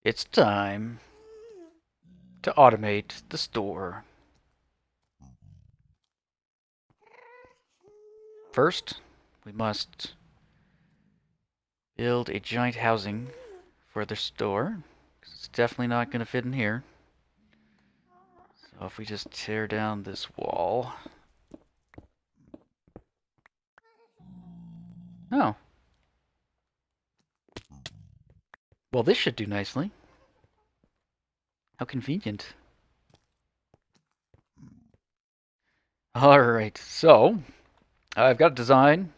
It's time to automate the store. First, we must build a giant housing for the store. It's definitely not going to fit in here. So if we just tear down this wall. Oh. Well, this should do nicely. How convenient. Alright, so I've got a design.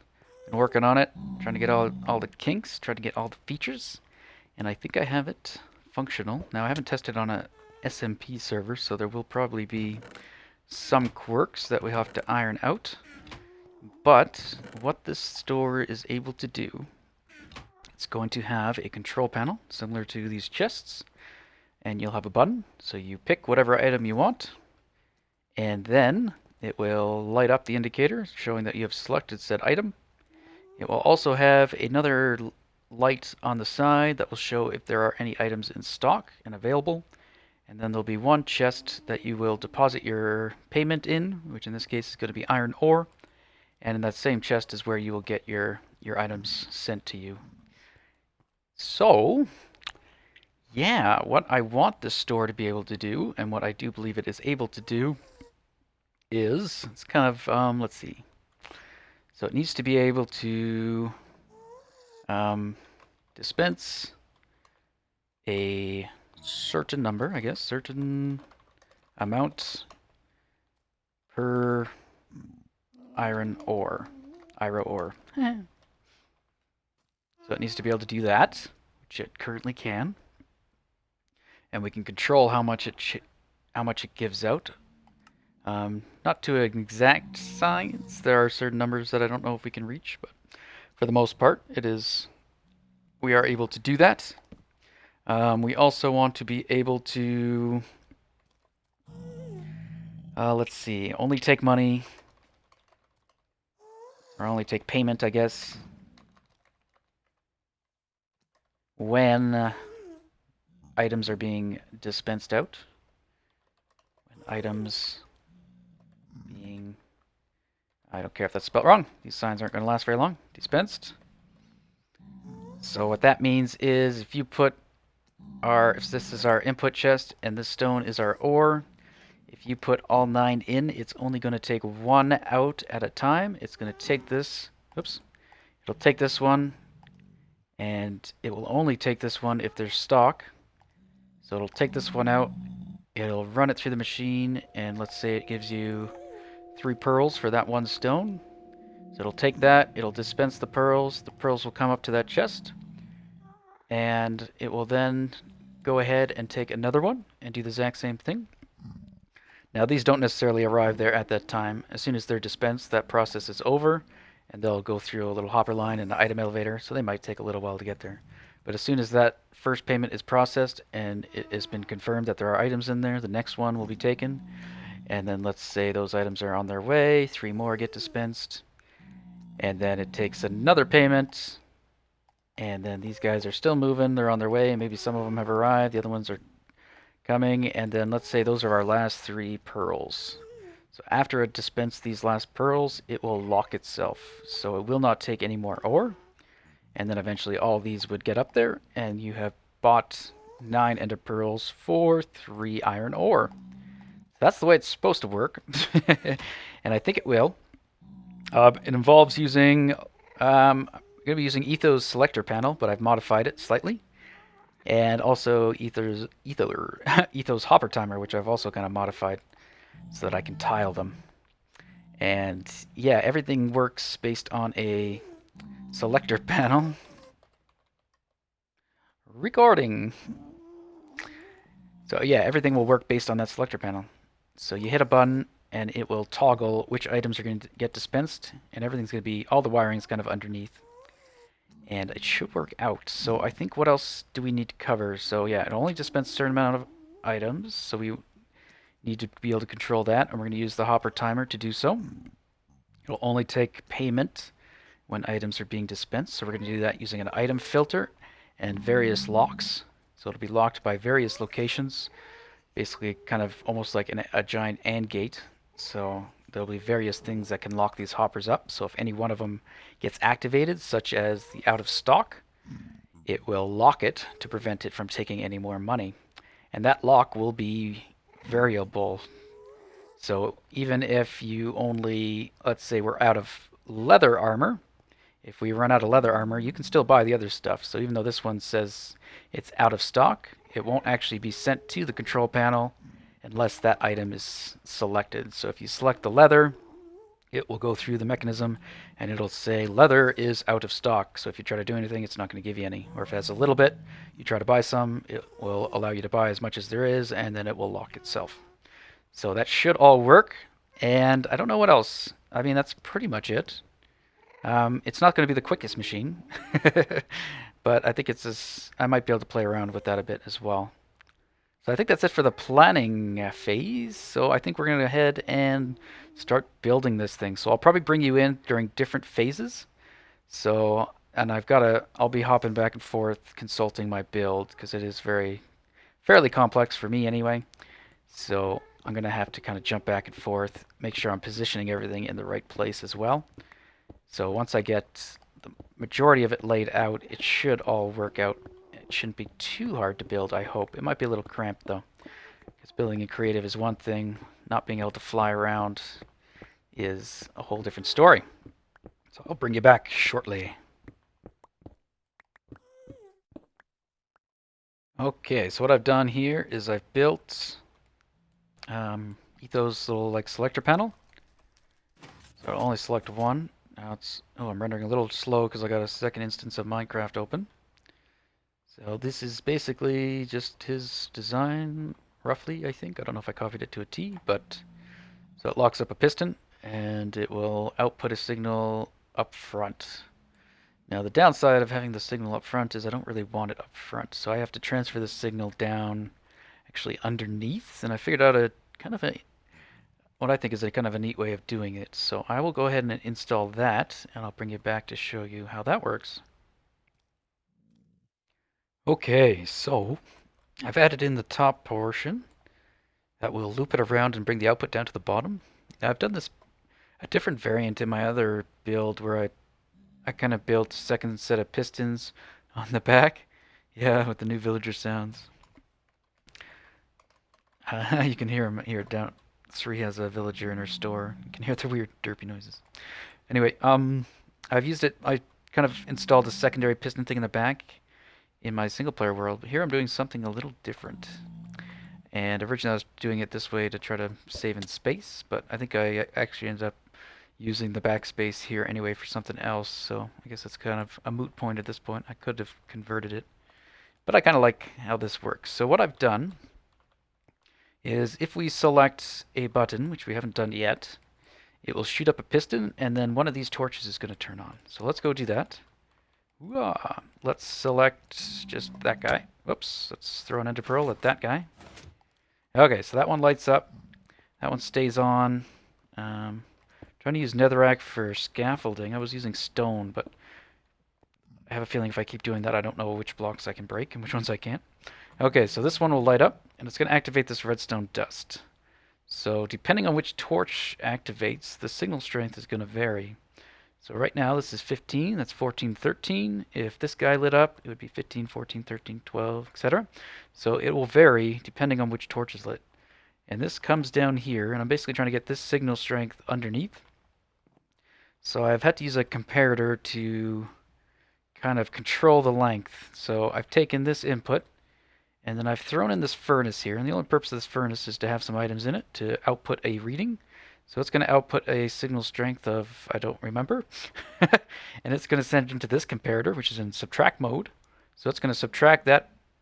Been working on it, trying to get all the kinks, trying to get all the features, and I think I have it functional. Now I haven't tested on a SMP server, so there will probably be some quirks that we have to iron out. But what this store is able to do, it's going to have a control panel similar to these chests, and you'll have a button, so you pick whatever item you want, and then it will light up the indicator showing that you have selected said item. It will also have another light on the side that will show if there are any items in stock and available. And then there'll be one chest that you will deposit your payment in, which in this case is going to be iron ore. And in that same chest is where you will get your items sent to you. So, yeah, what I want this store to be able to do, and what I do believe it is able to do, is, it's kind of, let's see. So it needs to be able to dispense a certain number, I guess, certain amount per iron ore. Iroh ore. So it needs to be able to do that, which it currently can. And we can control how much it gives out. Not to an exact science. There are certain numbers that I don't know if we can reach, but for the most part, we are able to do that. We also want to be able to, let's see, only take money, or only take payment, I guess, when items are being dispensed out. When items being, I don't care if that's spelled wrong. These signs aren't going to last very long. Dispensed. So what that means is if you put if this is our input chest and this stone is our ore, if you put all 9 in, it's only going to take 1 out at a time. It's going to take this, oops, it'll take this one, and it will only take this one if there's stock. So it'll take this one out, it'll run it through the machine, and let's say it gives you 3 pearls for that one stone. So it'll take that, it'll dispense the pearls will come up to that chest, and it will then go ahead and take another one and do the exact same thing. Now these don't necessarily arrive there at that time. As soon as they're dispensed, that process is over, and they'll go through a little hopper line and the item elevator, so they might take a little while to get there. But as soon as that first payment is processed and it has been confirmed that there are items in there, the next one will be taken. And then let's say those items are on their way, 3 more get dispensed, and then it takes another payment, and then these guys are still moving, they're on their way, and maybe some of them have arrived, the other ones are coming, and then let's say those are our last 3 pearls. So after it dispensed these last pearls, it will lock itself. So it will not take any more ore, and then eventually all these would get up there, and you have bought 9 ender pearls for 3 iron ore. That's the way it's supposed to work, and I think it will. It involves using, I'm going to be using Etho's selector panel, but I've modified it slightly. And also Ethos hopper timer, which I've also kind of modified so that I can tile them. And yeah, everything works based on a selector panel. Recording. So yeah, everything will work based on that selector panel. So you hit a button and it will toggle which items are going to get dispensed, and everything's going to be, all the wiring is kind of underneath. And it should work out. So I think, what else do we need to cover? So yeah, it only dispenses a certain amount of items, so we need to be able to control that, and we're going to use the hopper timer to do so. It'll only take payment when items are being dispensed, so we're going to do that using an item filter and various locks. So it'll be locked by various locations, basically kind of almost like a giant AND gate. So there'll be various things that can lock these hoppers up. So if any one of them gets activated, such as the out of stock, it will lock it to prevent it from taking any more money. And that lock will be variable. So even if you only, let's say we're out of leather armor, if we run out of leather armor, you can still buy the other stuff. So even though this one says it's out of stock, it won't actually be sent to the control panel unless that item is selected. So if you select the leather, it will go through the mechanism and it'll say leather is out of stock. So if you try to do anything, it's not going to give you any. Or if it has a little bit, you try to buy some, it will allow you to buy as much as there is, and then it will lock itself. So that should all work. And I don't know what else. I mean, that's pretty much it. It's not going to be the quickest machine, but I think I might be able to play around with that a bit as well. So I think that's it for the planning phase. So I think we're going to go ahead and start building this thing. So I'll probably bring you in during different phases. So, and I'll be hopping back and forth consulting my build because it is fairly complex for me anyway. So I'm going to have to kind of jump back and forth, make sure I'm positioning everything in the right place as well. So once I get the majority of it laid out, it should all work out. It shouldn't be too hard to build, I hope. It might be a little cramped though, because building in creative is one thing. Not being able to fly around is a whole different story. So I'll bring you back shortly. Okay, so what I've done here is I've built Etho's little like selector panel. So I'll only select one. Now I'm rendering a little slow because I got a second instance of Minecraft open. So this is basically just his design, roughly, I think. I don't know if I copied it to a T, but so it locks up a piston and it will output a signal up front. Now the downside of having the signal up front is I don't really want it up front, so I have to transfer the signal down actually underneath, and I figured out what I think is a kind of a neat way of doing it. So I will go ahead and install that, and I'll bring you back to show you how that works. Okay, so I've added in the top portion that will loop it around and bring the output down to the bottom. Now I've done this a different variant in my other build where I kind of built a second set of pistons on the back. Yeah, with the new villager sounds. You can hear them here down. Sri has a villager in her store. You can hear the weird derpy noises. Anyway, I've used it. I kind of installed a secondary piston thing in the back in my single player world. But here I'm doing something a little different. And originally I was doing it this way to try to save in space, but I think I actually ended up using the backspace here anyway for something else. So I guess it's kind of a moot point at this point. I could have converted it, but I kind of like how this works. So what I've done is if we select a button, which we haven't done yet, it will shoot up a piston, and then one of these torches is going to turn on. So let's go do that. Let's select just that guy. Whoops, let's throw an ender pearl at that guy. Okay, so that one lights up. That one stays on. Trying to use netherrack for scaffolding. I was using stone, but I have a feeling if I keep doing that, I don't know which blocks I can break and which ones I can't. Okay, so this one will light up, and it's going to activate this redstone dust. So depending on which torch activates, the signal strength is going to vary. So right now this is 15, that's 14, 13. If this guy lit up, it would be 15, 14, 13, 12, etc. So it will vary depending on which torch is lit. And this comes down here, and I'm basically trying to get this signal strength underneath. So I've had to use a comparator to kind of control the length. So I've taken this input, and then I've thrown in this furnace here, and the only purpose of this furnace is to have some items in it to output a reading. So it's going to output a signal strength of, I don't remember, and it's going to send it into this comparator, which is in subtract mode. So it's going to subtract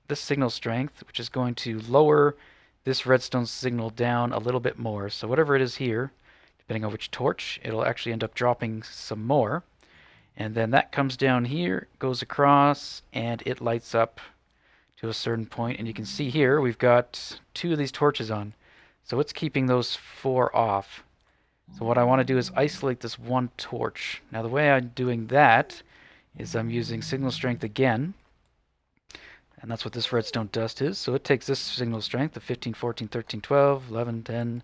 this signal strength, which is going to lower this redstone signal down a little bit more. So whatever it is here, depending on which torch, it'll actually end up dropping some more. And then that comes down here, goes across, and it lights up to a certain point. And you can see here we've got 2 of these torches on. So it's keeping those 4 off. So what I want to do is isolate this one torch. Now the way I'm doing that is I'm using signal strength again. And that's what this redstone dust is. So it takes this signal strength of 15, 14, 13, 12, 11, 10,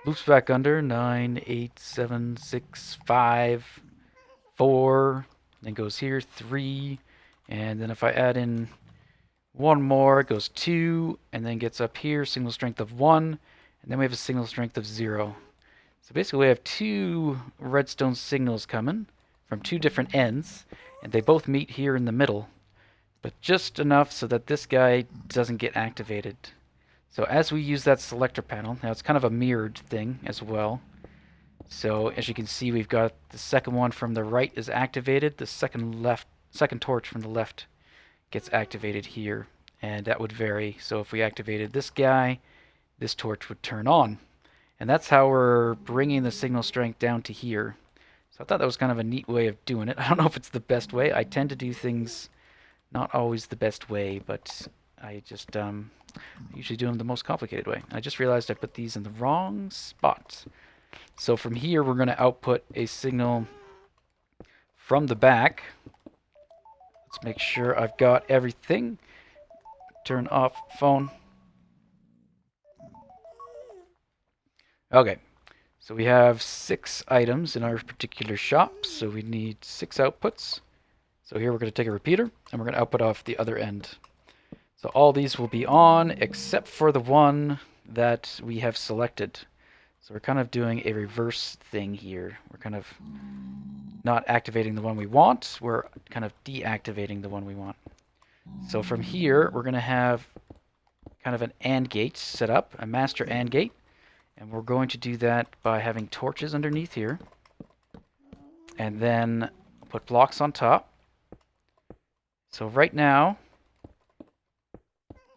loops back under 9, 8, 7, 6, 5, 4, then goes here 3, and then if I add in one more, it goes 2, and then gets up here, signal strength of 1, and then we have a signal strength of 0. So basically we have 2 redstone signals coming from 2 different ends, and they both meet here in the middle, but just enough so that this guy doesn't get activated. So as we use that selector panel, now it's kind of a mirrored thing as well. So as you can see, we've got the second one from the right is activated, the second torch from the left gets activated here, and that would vary. So if we activated this guy, this torch would turn on. And that's how we're bringing the signal strength down to here. So I thought that was kind of a neat way of doing it. I don't know if it's the best way. I tend to do things not always the best way, but I just usually do them the most complicated way. I just realized I put these in the wrong spot. So from here, we're going to output a signal from the back. Let's make sure I've got everything. Turn off phone. Okay, so we have 6 items in our particular shop, so we need 6 outputs. So here we're going to take a repeater, and we're going to output off the other end. So all these will be on, except for the one that we have selected. So we're kind of doing a reverse thing here. We're kind of not activating the one we want, we're kind of deactivating the one we want. So from here, we're going to have kind of an AND gate set up, a master AND gate. And we're going to do that by having torches underneath here. And then put blocks on top. So right now,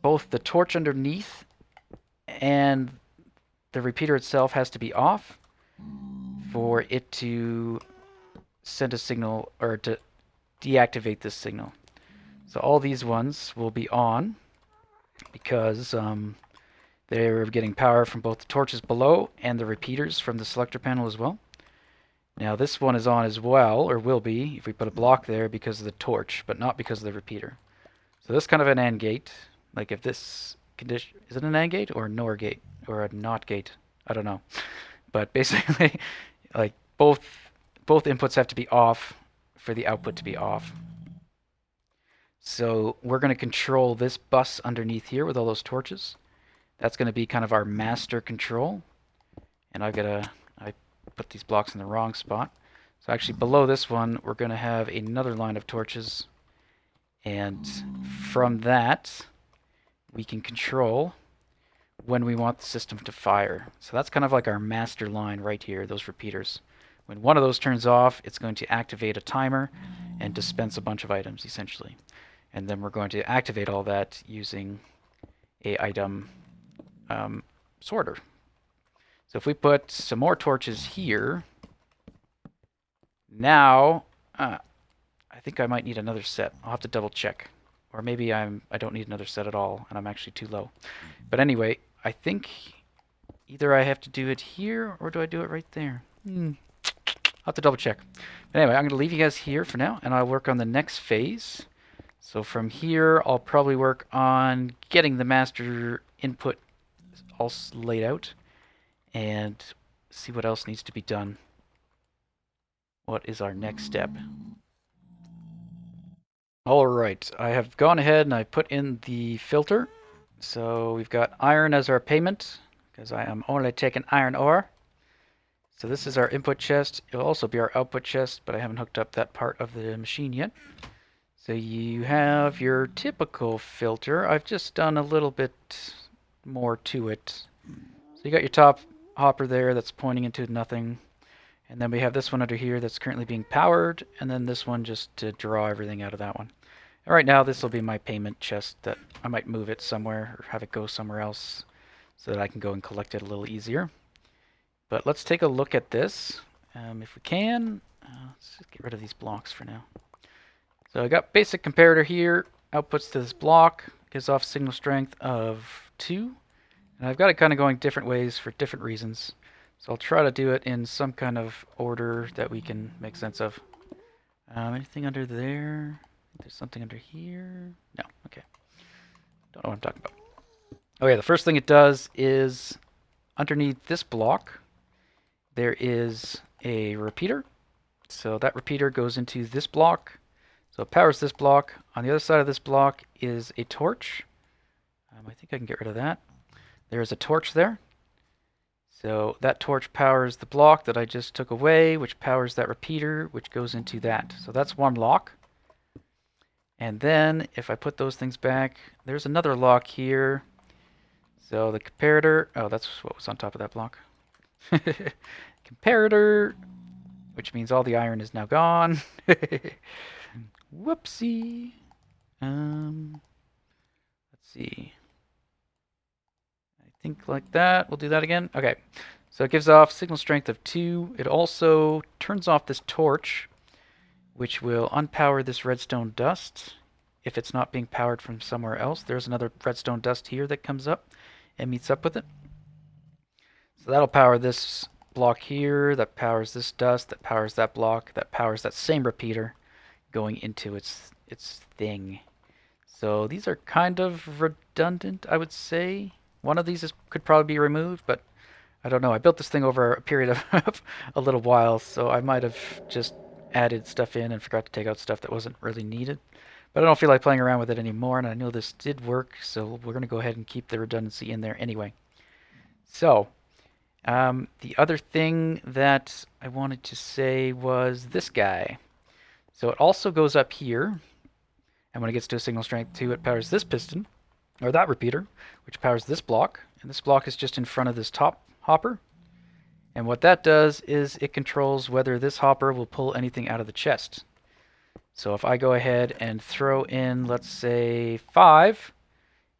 both the torch underneath and the repeater itself has to be off for it to send a signal or to deactivate this signal. So all these ones will be on because they're getting power from both the torches below and the repeaters from the selector panel as well. Now this one is on as well, or will be, if we put a block there because of the torch, but not because of the repeater. So this kind of an AND gate, like if this condition, is it an AND gate or a NOR gate? Or a NOT gate? I don't know. But basically, like both inputs have to be off for the output to be off. So we're going to control this bus underneath here with all those torches. That's going to be kind of our master control. And I put these blocks in the wrong spot. So actually below this one, we're going to have another line of torches. And from that, we can control when we want the system to fire. So that's kind of like our master line right here, those repeaters. When one of those turns off, it's going to activate a timer and dispense a bunch of items, essentially. And then we're going to activate all that using a item sorter. So if we put some more torches here, now I think I might need another set. I'll have to double check. Or maybe I don't need another set at all, and I'm actually too low. But anyway, I think either I have to do it here, or do I do it right there? I'll have to double check. But anyway, I'm going to leave you guys here for now, and I'll work on the next phase. So from here, I'll probably work on getting the master input all laid out, and see what else needs to be done. What is our next step? Alright, I have gone ahead and I put in the filter. So we've got iron as our payment, because I am only taking iron ore. So this is our input chest. It'll also be our output chest, but I haven't hooked up that part of the machine yet. So you have your typical filter. I've just done a little bit more to it. So you got your top hopper there that's pointing into nothing. And then we have this one under here that's currently being powered, and then this one just to draw everything out of that one. And right now this will be my payment chest that I might move it somewhere or have it go somewhere else so that I can go and collect it a little easier. But let's take a look at this if we can. Let's just get rid of these blocks for now. So I got basic comparator here, outputs to this block, gives off signal strength of 2. And I've got it kind of going different ways for different reasons. So I'll try to do it in some kind of order that we can make sense of. Anything under there? There's something under here? No, okay. Don't know what I'm talking about. Okay, the first thing it does is underneath this block, there is a repeater. So that repeater goes into this block. So it powers this block. On the other side of this block is a torch. I think I can get rid of that. There's a torch there. So that torch powers the block that I just took away, which powers that repeater, which goes into that. So that's one lock. And then if I put those things back, there's another lock here. So the comparator, oh, that's what was on top of that block. Comparator, which means all the iron is now gone. Whoopsie. Let's see. I think like that. We'll do that again. Okay. So it gives off signal strength of 2. It also turns off this torch, which will unpower this redstone dust if it's not being powered from somewhere else. There's another redstone dust here that comes up and meets up with it. So that'll power this block here, that powers this dust, that powers that block, that powers that same repeater going into its thing. So these are kind of redundant, I would say. One of these could probably be removed, but I don't know. I built this thing over a period of a little while, so I might have just added stuff in and forgot to take out stuff that wasn't really needed. But I don't feel like playing around with it anymore, and I know this did work, so we're going to go ahead and keep the redundancy in there anyway. So, the other thing that I wanted to say was this guy. So it also goes up here, and when it gets to a signal strength 2, it powers this piston, or that repeater, which powers this block, and this block is just in front of this top hopper. And what that does is it controls whether this hopper will pull anything out of the chest. So if I go ahead and throw in, let's say, 5,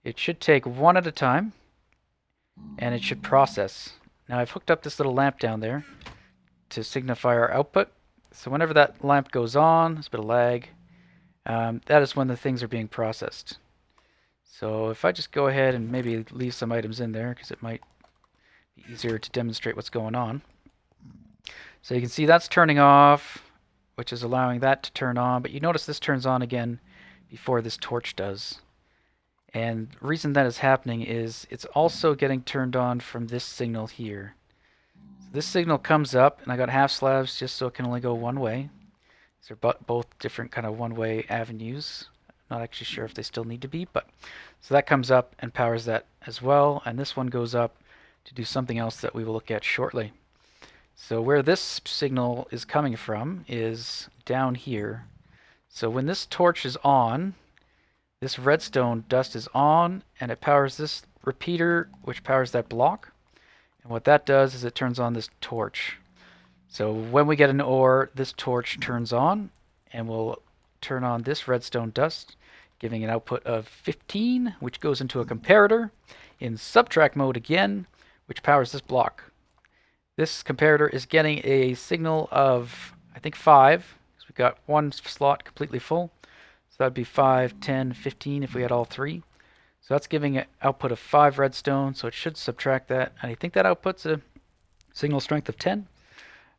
it should take 1 at a time, and it should process. Now I've hooked up this little lamp down there to signify our output. So whenever that lamp goes on, there's a bit of lag, that is when the things are being processed. So if I just go ahead and maybe leave some items in there, because it might be easier to demonstrate what's going on. So you can see that's turning off, which is allowing that to turn on, but you notice this turns on again before this torch does. And the reason that is happening is it's also getting turned on from this signal here. So this signal comes up, and I got half slabs just so it can only go one way. These are both different kind of one-way avenues. Not actually sure if they still need to be, but so that comes up and powers that as well, and this one goes up to do something else that we will look at shortly. So where this signal is coming from is down here. So when this torch is on, this redstone dust is on, and it powers this repeater, which powers that block. And what that does is it turns on this torch. So when we get an ore, this torch turns on, and will turn on this redstone dust, giving an output of 15, which goes into a comparator in subtract mode again, which powers this block. This comparator is getting a signal of, I think, 5, because we've got one slot completely full. So that'd be 5, 10, 15 if we had all 3. So that's giving an output of 5 redstone, so it should subtract that. And I think that outputs a signal strength of 10.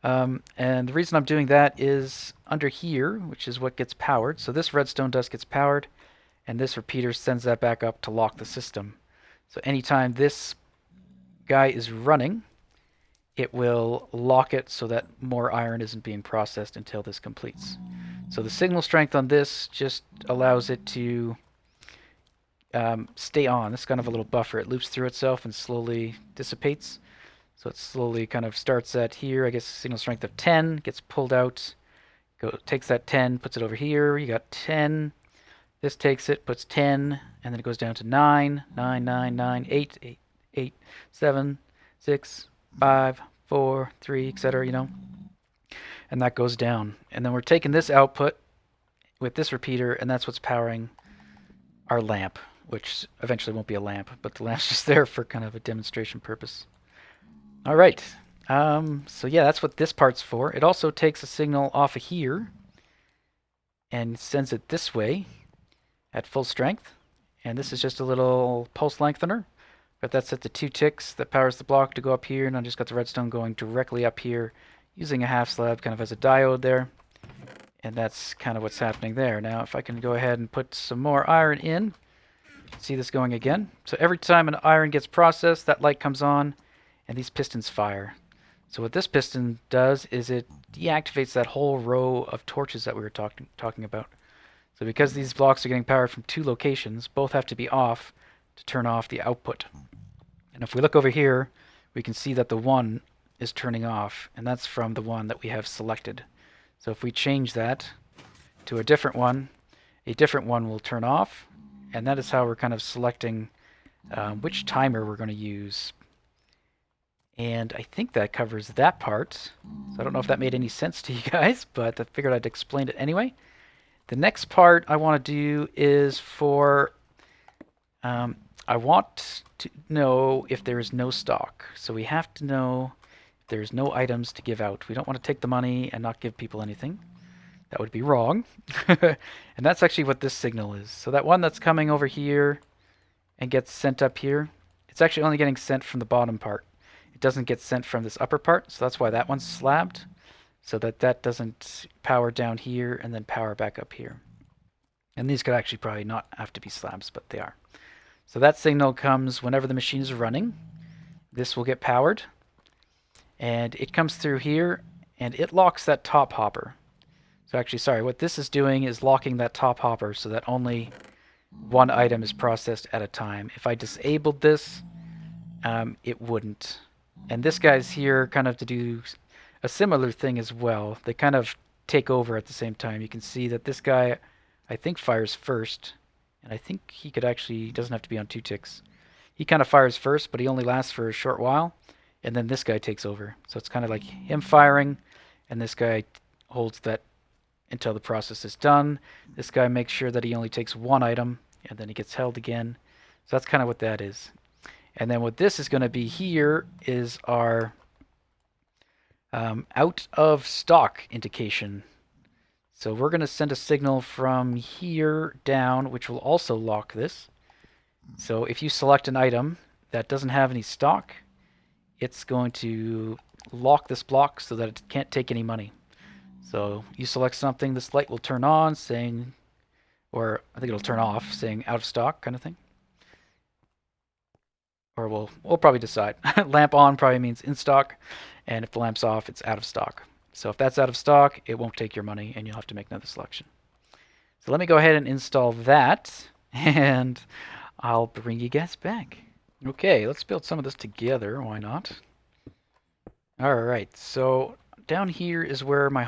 And the reason I'm doing that is under here, which is what gets powered. So this redstone dust gets powered, and this repeater sends that back up to lock the system. So anytime this guy is running, it will lock it so that more iron isn't being processed until this completes. So the signal strength on this just allows it to stay on. This is kind of a little buffer. It loops through itself and slowly dissipates. So it slowly kind of starts at here, I guess signal strength of 10, gets pulled out, takes that 10, puts it over here, you got 10. This takes it, puts 10, and then it goes down to 9, 9, 9, 9, 8, 8, 8, 7, 6, 5, 4, 3, etc., you know. And that goes down. And then we're taking this output with this repeater, and that's what's powering our lamp, which eventually won't be a lamp, but the lamp's just there for kind of a demonstration purpose. All right. So yeah, that's what this part's for. It also takes a signal off of here and sends it this way at full strength. And this is just a little pulse lengthener. But that's set to 2 ticks that powers the block to go up here, and I just got the redstone going directly up here using a half slab kind of as a diode there. And that's kind of what's happening there. Now if I can go ahead and put some more iron in, See this going again? So every time an iron gets processed, that light comes on, and these pistons fire. So what this piston does is it deactivates that whole row of torches that we were talking about. So because these blocks are getting powered from two locations, both have to be off to turn off the output. And if we look over here, we can see that the one is turning off, and that's from the one that we have selected. So if we change that to a different one will turn off, and that is how we're kind of selecting which timer we're going to use. And I think that covers that part. So I don't know if that made any sense to you guys, but I figured I'd explain it anyway. The next part I want to do is for I want to know if there is no stock. So we have to know if there's no items to give out. We don't want to take the money and not give people anything. That would be wrong. And that's actually what this signal is. So that one that's coming over here and gets sent up here, it's actually only getting sent from the bottom part. It doesn't get sent from this upper part, so that's why that one's slabbed, so that that doesn't power down here and then power back up here. And these could actually probably not have to be slabs, but they are. So that signal comes whenever the machine is running. This will get powered, and it comes through here, and it locks that top hopper. So actually, sorry, what this is doing is locking that top hopper so that only one item is processed at a time. If I disabled this, it wouldn't. And this guy's here kind of to do a similar thing as well. They kind of take over at the same time. You can see that this guy, I think, fires first. And I think he could actually, doesn't have to be on 2 ticks. He kind of fires first, but he only lasts for a short while. And then this guy takes over. So it's kind of like him firing, and this guy holds that until the process is done. This guy makes sure that he only takes one item, and then he gets held again. So that's kind of what that is. And then what this is going to be here is our out of stock indication. So we're going to send a signal from here down, which will also lock this. So if you select an item that doesn't have any stock, it's going to lock this block so that it can't take any money. So you select something, this light will turn on saying, or I think it'll turn off saying out of stock kind of thing. Or we'll probably decide. Lamp on probably means in stock, and if the lamp's off, it's out of stock. So if that's out of stock, it won't take your money, and you'll have to make another selection. So let me go ahead and install that, and I'll bring you guys back. Okay, let's build some of this together. Why not? All right, so down here is where my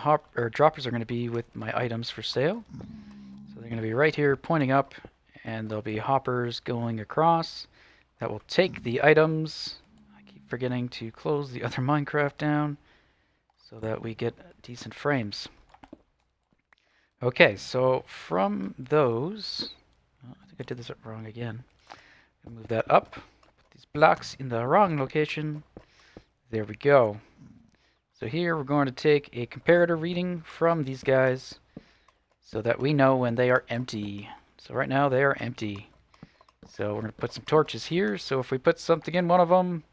droppers are going to be with my items for sale. So they're going to be right here pointing up, and there'll be hoppers going across that will take the items. I keep forgetting to close the other Minecraft down so that we get decent frames. Okay, so from those, oh, I think I did this wrong again. Move that up, put these blocks in the wrong location. There we go. So here we're going to take a comparator reading from these guys so that we know when they are empty. So right now they are empty. So we're going to put some torches here. So if we put something in one of them,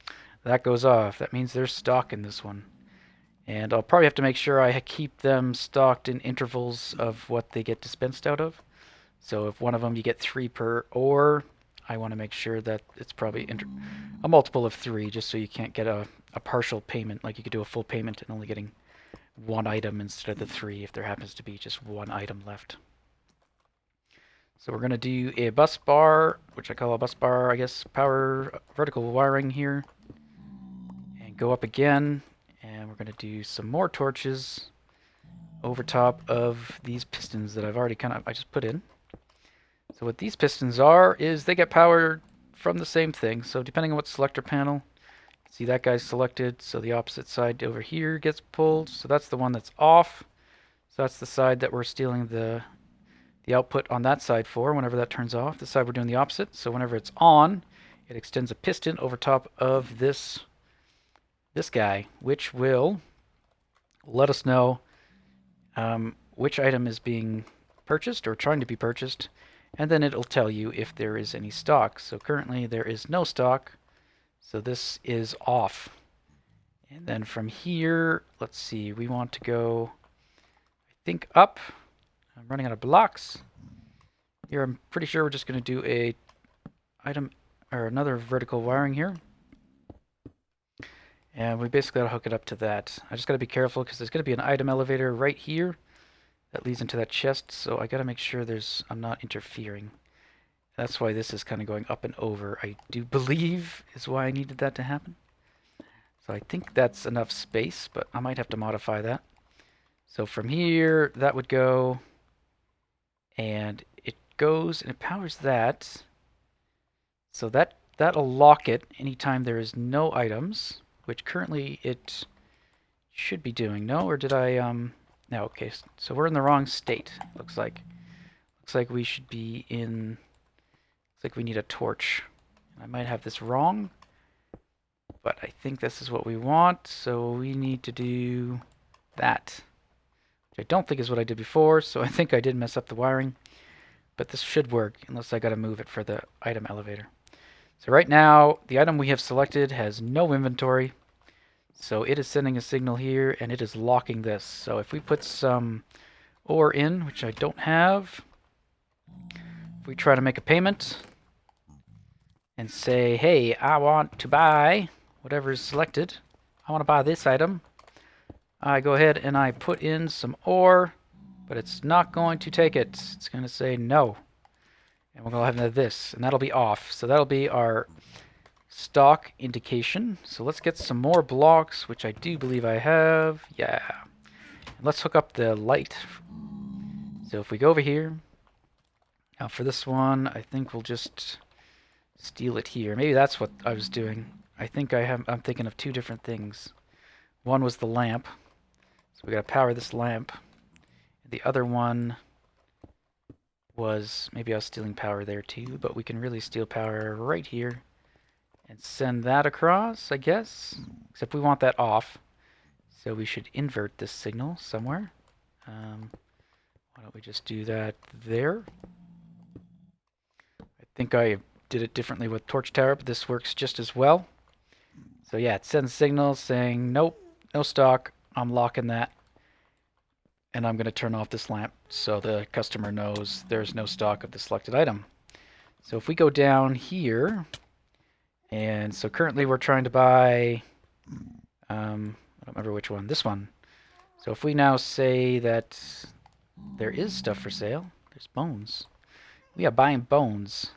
that goes off. That means there's stock in this one. And I'll probably have to make sure I keep them stocked in intervals of what they get dispensed out of. So if one of them you get 3 per ore, I want to make sure that it's probably a multiple of 3, just so you can't get a partial payment. Like you could do a full payment and only getting 1 item instead of the 3 if there happens to be just 1 item left. So we're going to do a bus bar, which I call a bus bar, I guess, power vertical wiring here. And go up again, and we're going to do some more torches over top of these pistons that I've already I just put in. So what these pistons are is they get powered from the same thing. So depending on what selector panel, see that guy's selected, so the opposite side over here gets pulled. So that's the one that's off. So that's the side that we're stealing the output on that side for whenever that turns off. This side we're doing the opposite. So whenever it's on, it extends a piston over top of this guy, which will let us know which item is being purchased or trying to be purchased, and then it'll tell you if there is any stock. So currently there is no stock, so this is off. And then from here, let's see, we want to go, I think, up. I'm running out of blocks. Here I'm pretty sure we're just going to do a item or another vertical wiring here. And we basically got to hook it up to that. I just got to be careful because there's going to be an item elevator right here that leads into that chest, so I got to make sure I'm not interfering. That's why this is kind of going up and over, I do believe, is why I needed that to happen. So I think that's enough space, but I might have to modify that. So from here, that would go, and it goes and it powers that. So that'll lock it anytime there is no items, which currently it should be doing. No, or did I no, okay. So we're in the wrong state. Looks like we should be in. Looks like we need a torch. I might have this wrong, but I think this is what we want. So we need to do that, which I don't think is what I did before. So I think I did mess up the wiring, but this should work unless I got to move it for the item elevator. So right now, the item we have selected has no inventory. So it is sending a signal here, and it is locking this. So if we put some ore in, which I don't have, if we try to make a payment and say, hey, I want to buy whatever is selected. I want to buy this item. I go ahead and I put in some ore, but it's not going to take it. It's going to say no. And we're going to have this, and that'll be off. So that'll be our stock indication. So let's get some more blocks, which I do believe I have. Yeah. And let's hook up the light. So if we go over here, now for this one, I think we'll just steal it here. Maybe that's what I was doing. I think I'm thinking of two different things. One was the lamp. So we got to power this lamp. The other one was, maybe I was stealing power there too, but we can really steal power right here and send that across, I guess. Except we want that off. So we should invert this signal somewhere. Why don't we just do that there? I think I did it differently with Torch Tower, but this works just as well. So yeah, it sends signals saying, nope, no stock, I'm locking that. And I'm going to turn off this lamp so the customer knows there's no stock of the selected item. So if we go down here, and so currently we're trying to buy, I don't remember which one, this one. So if we now say that there is stuff for sale, there's bones. We are buying bones.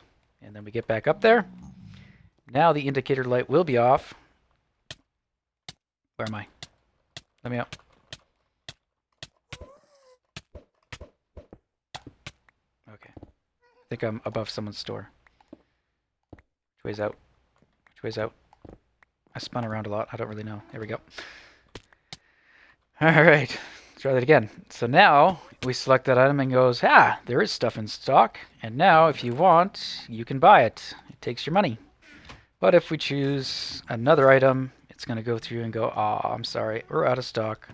And then we get back up there. Now the indicator light will be off. Where am I? Let me out. Okay. I think I'm above someone's store. Which way's out? Which way's out? I spun around a lot. I don't really know. There we go. Alright. Let's try that again. So now we select that item and goes, there is stuff in stock. And now if you want, you can buy it. It takes your money. But if we choose another item, it's going to go through and go, I'm sorry, we're out of stock.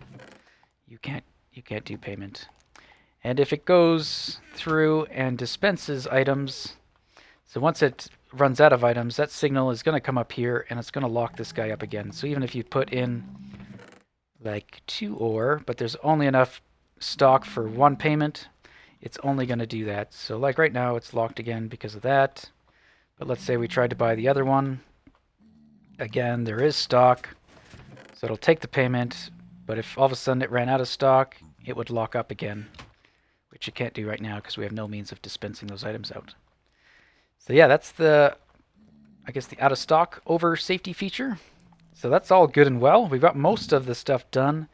You can't do payment. And if it goes through and dispenses items, so once it runs out of items, that signal is going to come up here and it's going to lock this guy up again. So even if you put in like 2 ore, but there's only enough stock for 1 payment, it's only going to do that. So like right now, it's locked again because of that. But let's say we tried to buy the other one. Again, there is stock, so it'll take the payment, but if all of a sudden it ran out of stock, it would lock up again, which it can't do right now because we have no means of dispensing those items out. So yeah, that's the, I guess, the out of stock over safety feature. So that's all good and well. We've got most of the stuff done.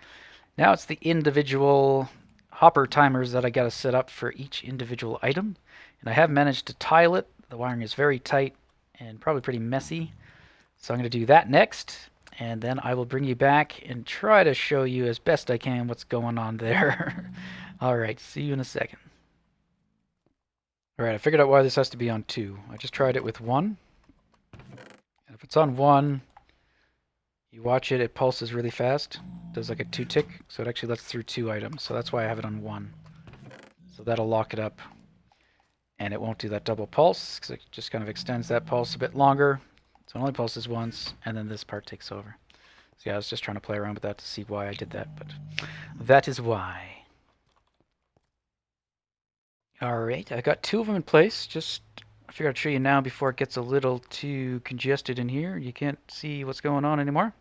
Now it's the individual hopper timers that I got to set up for each individual item. And I have managed to tile it. The wiring is very tight and probably pretty messy. So I'm going to do that next. And then I will bring you back and try to show you as best I can what's going on there. Alright, see you in a second. Alright, I figured out why this has to be on 2. I just tried it with 1. And if it's on 1, you watch it, it pulses really fast. It does like a 2 tick, so it actually lets through 2 items. So that's why I have it on 1. So that'll lock it up. And it won't do that double pulse, because it just kind of extends that pulse a bit longer. So it only pulses once, and then this part takes over. So yeah, I was just trying to play around with that to see why I did that, but that is why. Alright, I got 2 of them in place, just I figured I'd show you now before it gets a little too congested in here. You can't see what's going on anymore.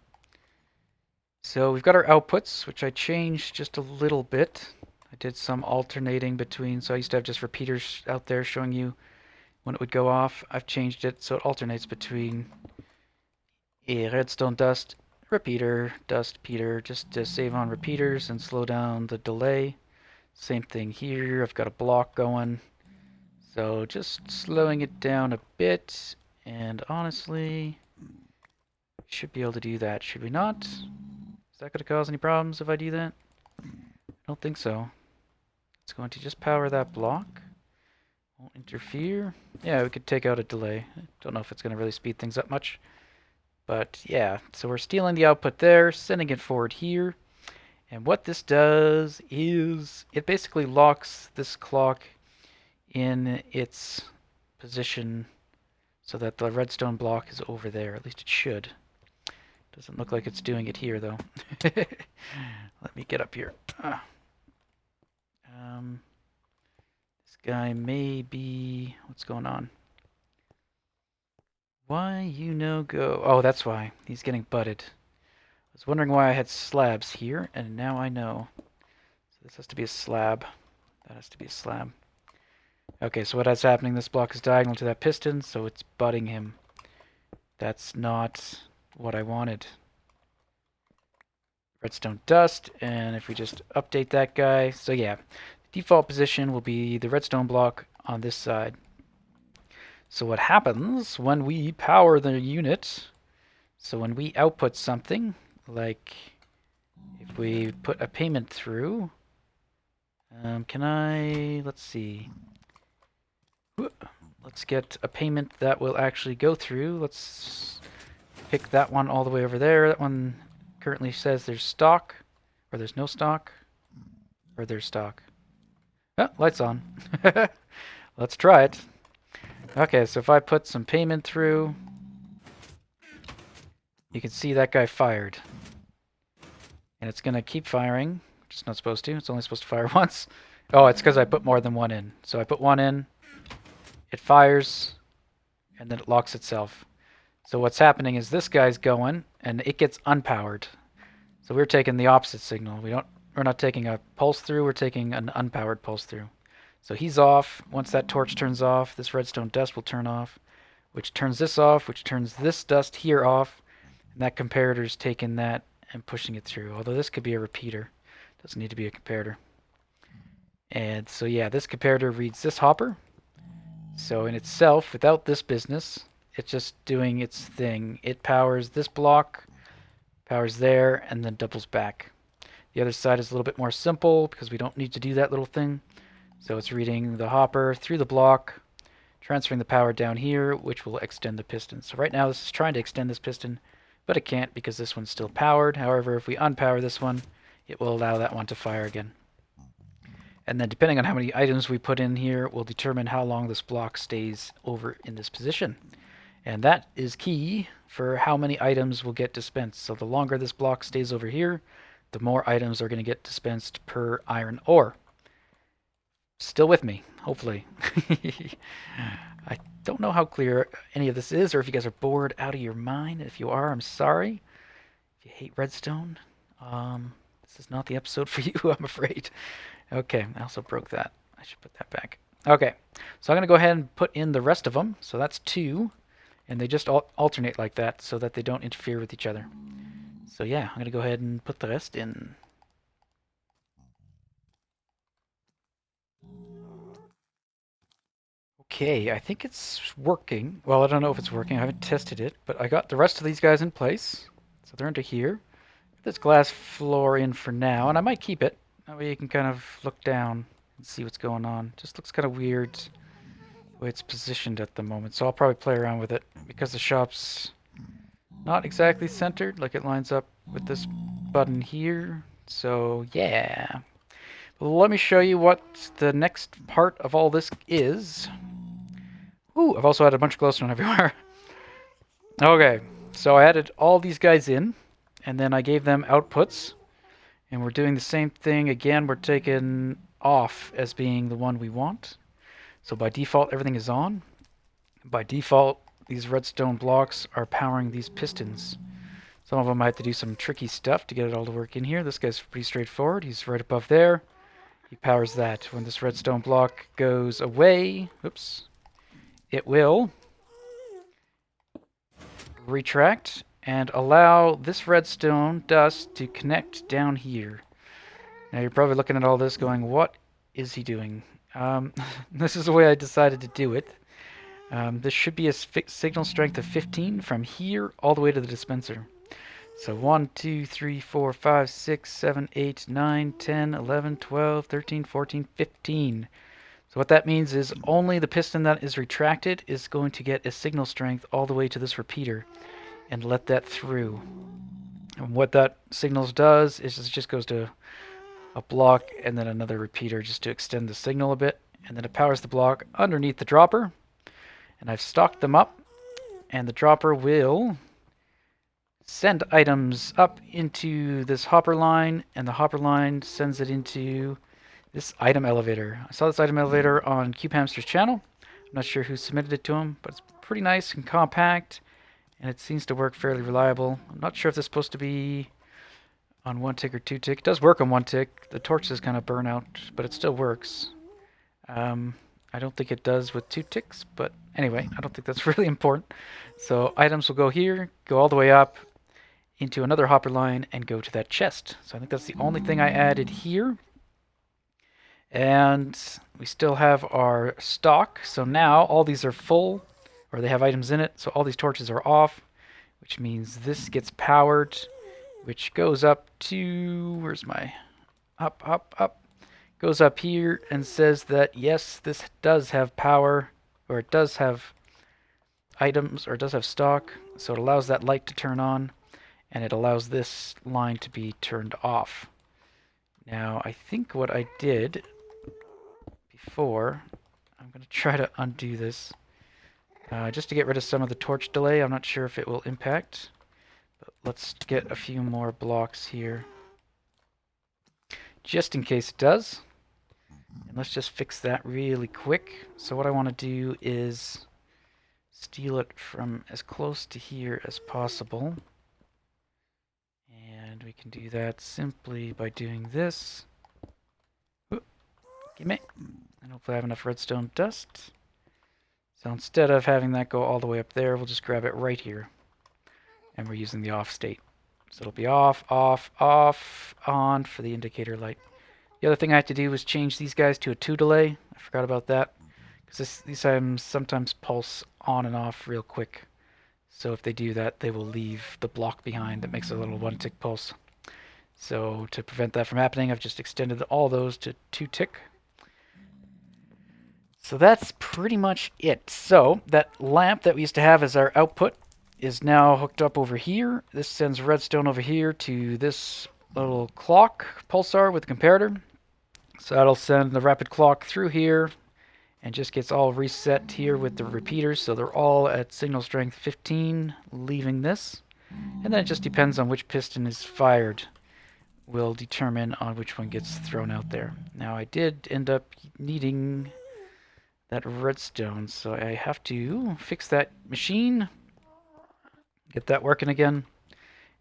So we've got our outputs, which I changed just a little bit. I did some alternating between, so I used to have just repeaters out there showing you when it would go off. I've changed it so it alternates between a redstone dust, repeater, dust, repeater, just to save on repeaters and slow down the delay. Same thing here, I've got a block going. So just slowing it down a bit, and honestly, we should be able to do that, should we not? Is that going to cause any problems if I do that? I don't think so. It's going to just power that block. Won't interfere. Yeah, we could take out a delay. Don't know if it's going to really speed things up much. But yeah, so we're stealing the output there, sending it forward here. And what this does is it basically locks this clock in its position so that the redstone block is over there. At least it should. Doesn't look like it's doing it here, though. Let me get up here. This guy may be... What's going on? Why you no go? Oh, that's why. He's getting butted. I was wondering why I had slabs here, and now I know. So this has to be a slab. That has to be a slab. Okay, so what's happening? This block is diagonal to that piston, so it's butting him. That's not what I wanted. Redstone dust, and if we just update that guy, so yeah, default position will be the redstone block on this side. So what happens when we power the unit, so when we output something, like if we put a payment through, let's see, let's get a payment that will actually go through. Let's pick that one all the way over there. That one currently says there's stock, or there's no stock, or there's stock. Oh, lights on. Let's try it. Okay, so if I put some payment through, you can see that guy fired. And it's going to keep firing, which it's not supposed to. It's only supposed to fire once. Oh, it's because I put more than one in. So I put one in, it fires, and then it locks itself. So what's happening is this guy's going, and it gets unpowered. So we're taking the opposite signal. We're not taking a pulse through, we're taking an unpowered pulse through. So he's off. Once that torch turns off, this redstone dust will turn off, which turns this off, which turns this dust here off, and that comparator's taking that and pushing it through. Although this could be a repeater. Doesn't need to be a comparator. And so yeah, this comparator reads this hopper. So in itself, without this business, it's just doing its thing. It powers this block, powers there, and then doubles back. The other side is a little bit more simple because we don't need to do that little thing. So it's reading the hopper through the block, transferring the power down here, which will extend the piston. So right now this is trying to extend this piston, but it can't because this one's still powered. However, if we unpower this one, it will allow that one to fire again. And then depending on how many items we put in here will determine how long this block stays over in this position. And that is key for how many items will get dispensed. So the longer this block stays over here, the more items are going to get dispensed per iron ore. Still with me, hopefully. I don't know how clear any of this is, or if you guys are bored out of your mind. If you are, I'm sorry. If you hate redstone, this is not the episode for you, I'm afraid. Okay, I also broke that. I should put that back. Okay, so I'm going to go ahead and put in the rest of them. So that's 2, and they just alternate like that so that they don't interfere with each other. So yeah, I'm going to go ahead and put the rest in. Okay, I think it's working. Well, I don't know if it's working. I haven't tested it, but I got the rest of these guys in place. So they're under here. Put this glass floor in for now, and I might keep it. That way you can kind of look down and see what's going on. Just looks kind of weird the way it's positioned at the moment. So I'll probably play around with it because the shop's not exactly centered. Like it lines up with this button here. So yeah. Well, let me show you what the next part of all this is. Ooh, I've also added a bunch of glowstone everywhere. Okay, so I added all these guys in, and then I gave them outputs. And we're doing the same thing again. We're taking off as being the one we want. So by default, everything is on. By default, these redstone blocks are powering these pistons. Some of them I have to do some tricky stuff to get it all to work in here. This guy's pretty straightforward. He's right above there. He powers that. When this redstone block goes away, oops, it will retract and allow this redstone dust to connect down here. Now you're probably looking at all this going, what is he doing? This is the way I decided to do it. This should be a signal strength of 15 from here all the way to the dispenser. So 1, 2, 3, 4, 5, 6, 7, 8, 9, 10, 11, 12, 13, 14, 15. So what that means is only the piston that is retracted is going to get a signal strength all the way to this repeater and let that through. And what that signals does is it just goes to a block and then another repeater just to extend the signal a bit, and then it powers the block underneath the dropper. And I've stocked them up, and the dropper will send items up into this hopper line, and the hopper line sends it into this item elevator. I saw this item elevator on Cube Hamster's channel. I'm not sure who submitted it to him, but it's pretty nice and compact, and it seems to work fairly reliable. I'm not sure if this is supposed to be on 1 tick or 2 tick. It does work on 1 tick. The torches kind of burn out, but it still works. I don't think it does with 2 ticks, but anyway, I don't think that's really important. So items will go here, go all the way up into another hopper line, and go to that chest. So I think that's the only thing I added here. And we still have our stock. So now all these are full, or they have items in it. So all these torches are off, which means this gets powered, which goes up to, where's my, up. Goes up here and says that yes, this does have power, or it does have items, or it does have stock. So it allows that light to turn on, and it allows this line to be turned off. Now I think what I did before, I'm going to try to undo this just to get rid of some of the torch delay. I'm not sure if it will impact, but let's get a few more blocks here just in case it does. And let's just fix that really quick. So what I want to do is steal it from as close to here as possible. And we can do that simply by doing this. Ooh, gimme. And hopefully I have enough redstone dust. So instead of having that go all the way up there, we'll just grab it right here. And we're using the off state. So it'll be off, off, off, on for the indicator light. The other thing I have to do is change these guys to a 2 delay. I forgot about that, because these items sometimes pulse on and off real quick. So if they do that, they will leave the block behind that makes a little 1 tick pulse. So to prevent that from happening, I've just extended all those to 2 tick. So that's pretty much it. So that lamp that we used to have as our output is now hooked up over here. This sends redstone over here to this little clock pulsar with the comparator. So that'll send the rapid clock through here and just gets all reset here with the repeaters. So they're all at signal strength 15, leaving this. And then it just depends on which piston is fired will determine on which one gets thrown out there. Now I did end up needing that redstone, so I have to fix that machine, get that working again.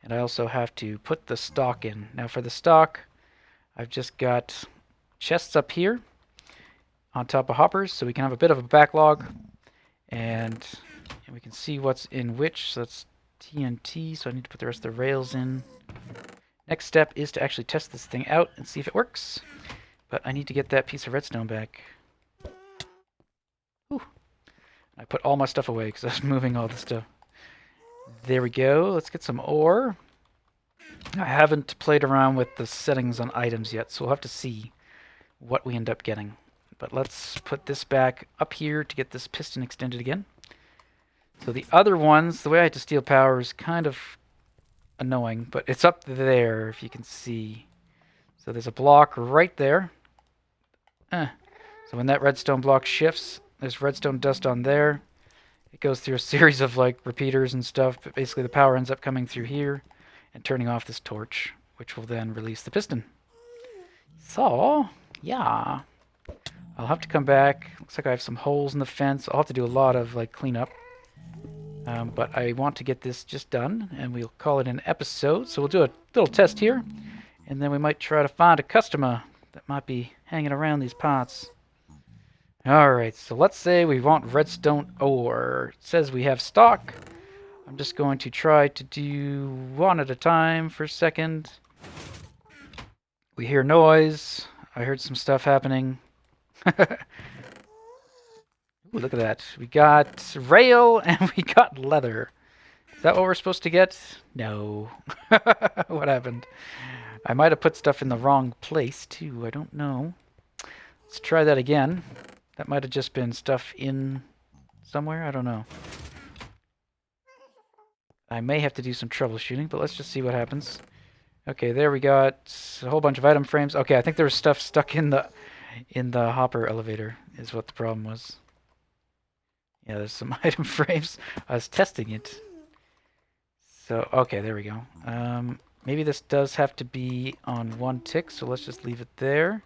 And I also have to put the stock in. Now for the stock, I've just got chests up here on top of hoppers, so we can have a bit of a backlog, and we can see what's in which. So that's TNT, so I need to put the rest of the rails in. Next step is to actually test this thing out and see if it works. But I need to get that piece of redstone back. Whew. I put all my stuff away because I was moving all the stuff. There we go. Let's get some ore. I haven't played around with the settings on items yet, so we'll have to see what we end up getting. But let's put this back up here to get this piston extended again. So the other ones, the way I had to steal power is kind of annoying, but it's up there if you can see. So there's a block right there. So when that redstone block shifts, there's redstone dust on there. It goes through a series of like repeaters and stuff, but basically the power ends up coming through here and turning off this torch, which will then release the piston. So, yeah. I'll have to come back. Looks like I have some holes in the fence. I'll have to do a lot of like cleanup. But I want to get this just done, and we'll call it an episode. So we'll do a little test here, and then we might try to find a customer that might be hanging around these parts. Alright, so let's say we want redstone ore. It says we have stock. I'm just going to try to do one at a time for a second. We hear noise. I heard some stuff happening. Ooh, look at that. We got rail and we got leather. Is that what we're supposed to get? No. What happened? I might have put stuff in the wrong place too. I don't know. Let's try that again. That might have just been stuff in somewhere. I don't know. I may have to do some troubleshooting, but let's just see what happens. Okay, there we got a whole bunch of item frames. Okay, I think there was stuff stuck in the hopper elevator is what the problem was. Yeah, there's some item frames. I was testing it. So, okay, there we go. Maybe this does have to be on one tick, so let's just leave it there.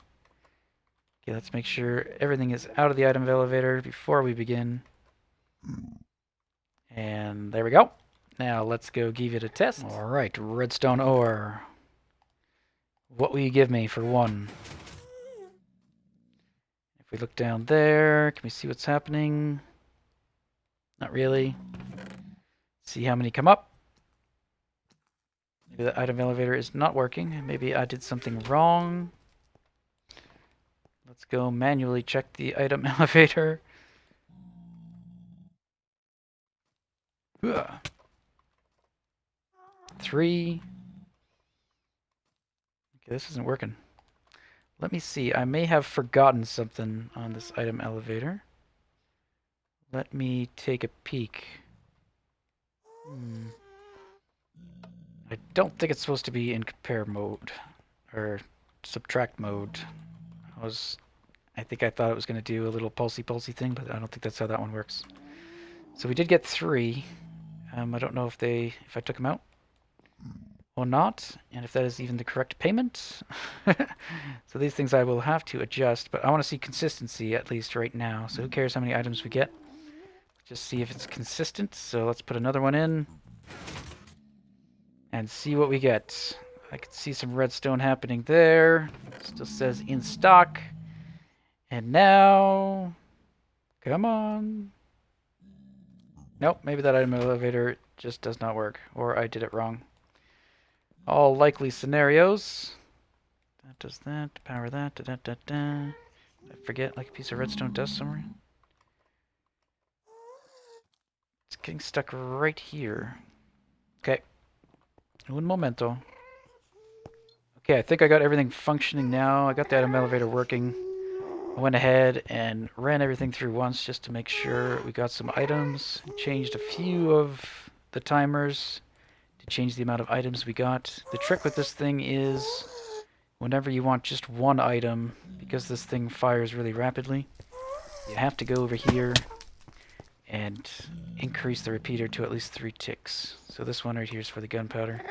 Okay, let's make sure everything is out of the item elevator before we begin. And there we go. Now let's go give it a test. Alright, redstone ore. What will you give me for one? If we look down there, can we see what's happening? Not really. See how many come up. Maybe the item elevator is not working. Maybe I did something wrong. Let's go manually check the item elevator. Ugh. 3. Okay, this isn't working. Let me see. I may have forgotten something on this item elevator. Let me take a peek. I don't think it's supposed to be in compare mode or subtract mode. I think I thought it was going to do a little pulsey thing, but I don't think that's how that one works. So we did get 3. I don't know if I took them out or not, and if that is even the correct payment. So these things I will have to adjust, but I want to see consistency at least right now. So who cares how many items we get? Just see if it's consistent. So let's put another one in and see what we get. I can see some redstone happening there. Still says in stock. And now, come on. Nope, maybe that item elevator just does not work, or I did it wrong. All likely scenarios. That does that, power that, I forget, like a piece of redstone does somewhere. It's getting stuck right here. Okay. Un momento. Okay, I think I got everything functioning now. I got the item elevator working. I went ahead and ran everything through once just to make sure we got some items. Changed a few of the timers to change the amount of items we got. The trick with this thing is whenever you want just one item, because this thing fires really rapidly, you have to go over here and increase the repeater to at least 3 ticks. So this one right here is for the gunpowder.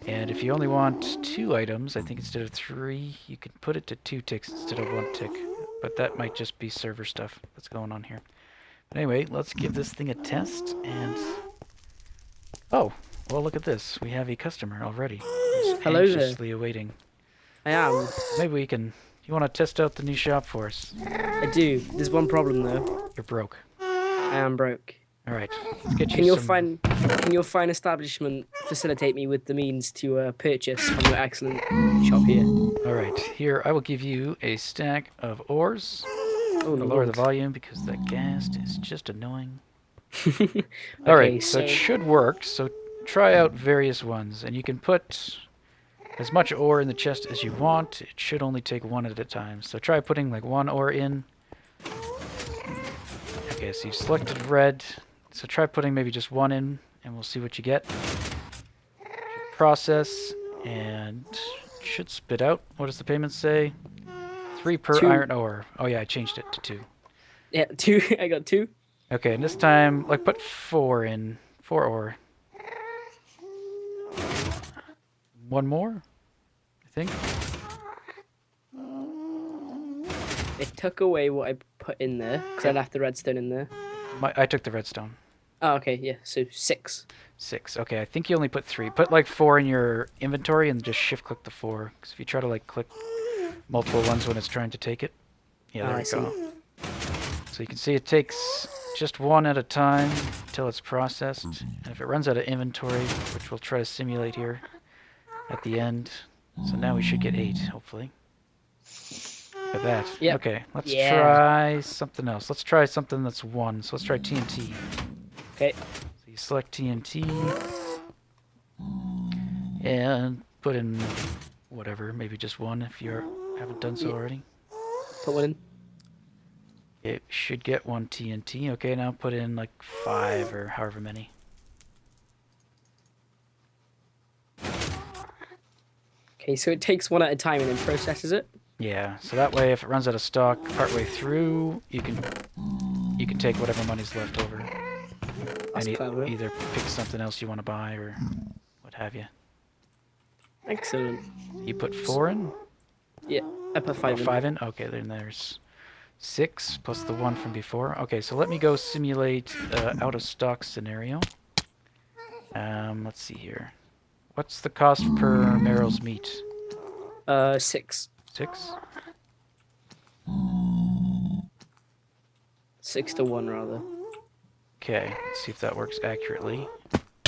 And if you only want 2 items, I think instead of 3, you can put it to 2 ticks instead of 1 tick. But that might just be server stuff that's going on here. But anyway, let's give this thing a test and... Oh, well look at this. We have a customer already. He's Hello anxiously there. awaiting. I am. Maybe we can... You want to test out the new shop for us? I do. There's one problem though. You're broke. I am broke. Alright, let's get Can you your some... can your fine establishment facilitate me with the means to purchase from your excellent shop here? Alright, here I will give you a stack of ores. Oh, I'll lower the volume because that gas is just annoying. Okay, Alright, so it should work. So try out various ones, and you can put as much ore in the chest as you want. It should only take 1 at a time. So try putting like 1 ore in. Okay, so you've selected red. So try putting maybe just 1 in, and we'll see what you get. Process, and it should spit out. What does the payment say? 3 per 2. iron ore. Oh yeah, I changed it to 2. Yeah, 2. I got 2. Okay, and this time, like, put 4 in. 4 ore. 1 more, I think. it took away what I put in there because I left the redstone in there. I took the redstone. Oh, okay, yeah. So 6. 6. Okay, I think you only put 3. Put like 4 in your inventory and just shift click the 4. Because if you try to like click multiple ones when it's trying to take it. Yeah, there I we see. go. So you can see it takes just one at a time until it's processed. And if it runs out of inventory, which we'll try to simulate here at the end. So now we should get 8, hopefully. Look at that. Yep. Okay, let's Yeah. try something else. Let's try something that's 1. So let's try TNT. Okay. So you select TNT and put in whatever, maybe just 1 if you haven't done so already. Put one in. It should get 1 TNT. Okay, now put in like 5 or however many. Okay, so it takes one at a time and then processes it. Yeah, so that way if it runs out of stock partway through, you can take whatever money's left over. That's And clever. either pick something else you want to buy or what have you. Excellent. You put 4 in? Yeah, I put 5 in. 5 in? Okay, then there's 6 plus the 1 from before. Okay, so let me go simulate out of stock scenario. Let's see here. What's the cost per Merrill's meat? 6. 6? 6 to 1 rather. Okay, let's see if that works accurately.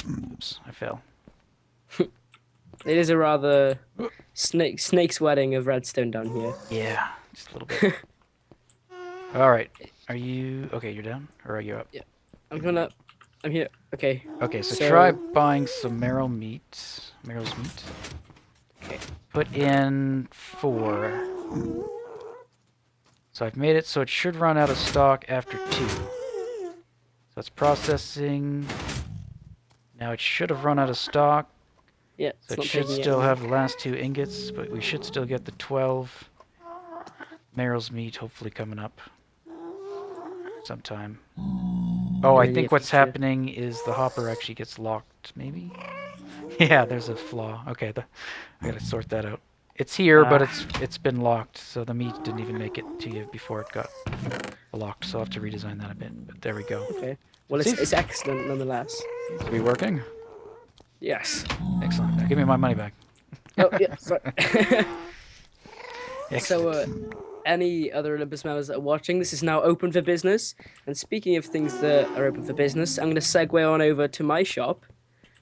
Oops, I fell. It is a rather snake's wedding of redstone down here. Yeah, just a little bit. Alright, are you... Okay, you're down? Or are you up? Yeah. I'm here. Okay. Okay, so try buying some Merrill's meat. Okay. Put in 4. So I've made it so it should run out of stock after 2. So it's processing. Now it should have run out of stock. Yeah. So it should still have the last 2 ingots, but we should still get the 12 Merrill's meat hopefully coming up sometime. Oh, I think what's happening is the hopper actually gets locked, maybe? Yeah, there's a flaw. Okay, I gotta sort that out. It's here, but it's been locked, so the meat didn't even make it to you before it got locked, so I'll have to redesign that a bit, but there we go. Okay. Well, it's excellent nonetheless. Seems to be working. Yes. Excellent. Now give me my money back. Oh, yeah, sorry. Excellent. So, any other Olympus members that are watching, this is now open for business. And speaking of things that are open for business, I'm going to segue on over to my shop,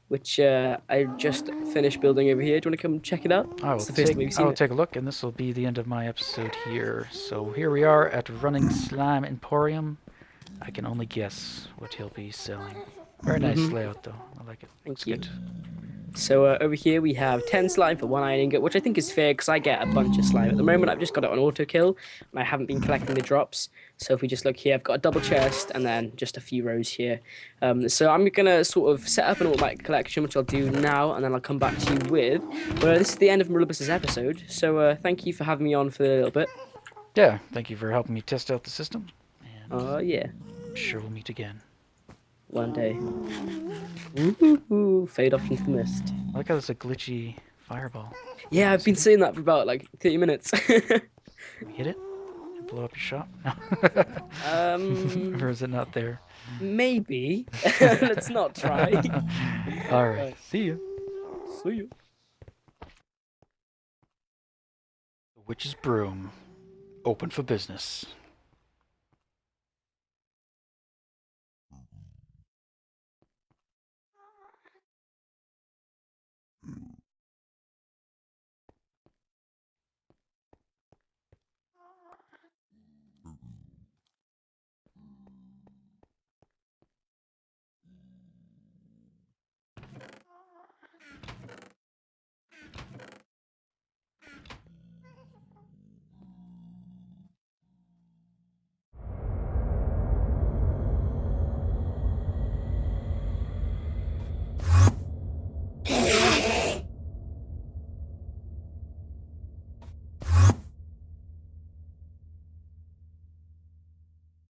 which I just finished building over here. Do you want to come check it out? I will take a look, and this will be the end of my episode here. So here we are at Running Slime Emporium. I can only guess what he'll be selling. Very nice layout, though. I like it. Thank you. Good. So over here we have 10 slime for 1 iron ingot, which I think is fair because I get a bunch of slime. At the moment I've just got it on auto kill and I haven't been collecting the drops. So if we just look here, I've got a double chest and then just a few rows here. So I'm going to sort of set up an automatic collection, which I'll do now, and then I'll come back to you with. But this is the end of Morilibus' episode, so thank you for having me on for a little bit. Yeah, thank you for helping me test out the system. Yeah. I'm sure we'll meet again. One day. Ooh, fade off into the mist. I like how there's a glitchy fireball. Yeah, I've been saying that for about like 30 minutes. Can we hit it and blow up your shop? No. Or is it not there? Maybe. Let's not try. Alright, see you. See you. The Witch's Broom. Open for business.